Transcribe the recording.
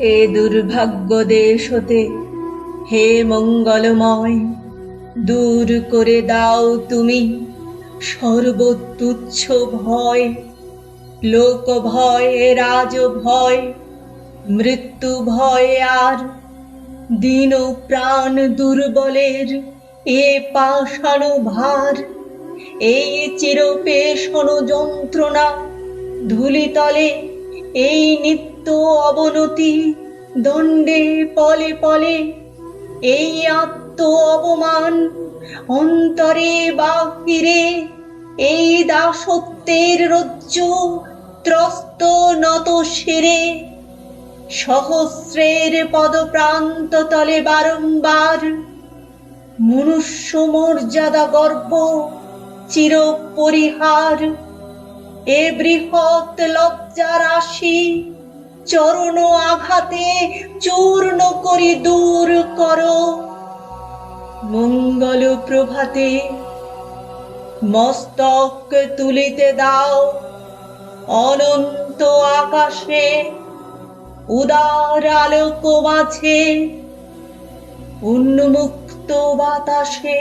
এ দুর্ভাগ্য দেশ হতে হে মঙ্গলময়, দূর করে দাও তুমি সর্বতুচ্ছ ভয়। লোক ভয়, রাজ ভয়, মৃত্যু ভয় আর দীন প্রাণ দুর্বলের এ পাষাণ ভার। এই চিরপেশন যন্ত্রণা ধূলিতলে, এই নিত্য অবনতি দণ্ডে পলে পলে, এই আত্ম অপমান অন্তরে বাহিরে, এই দাসত্বের রজ্জু ত্রস্ত নত শিরে। সহস্রের পদপ্রান্ত তলে বারংবার মনুষ্য মর্যাদা গর্ব চির পরিহার। এ বৃহৎ লজ্জা রাশি চরণ আঘাতে চূর্ণ করি দূর করো। মঙ্গল প্রভাতে মস্তক তুলিতে দাও অনন্ত আকাশে, উদার আলোক মাঝে উন্মুক্ত বাতাসে।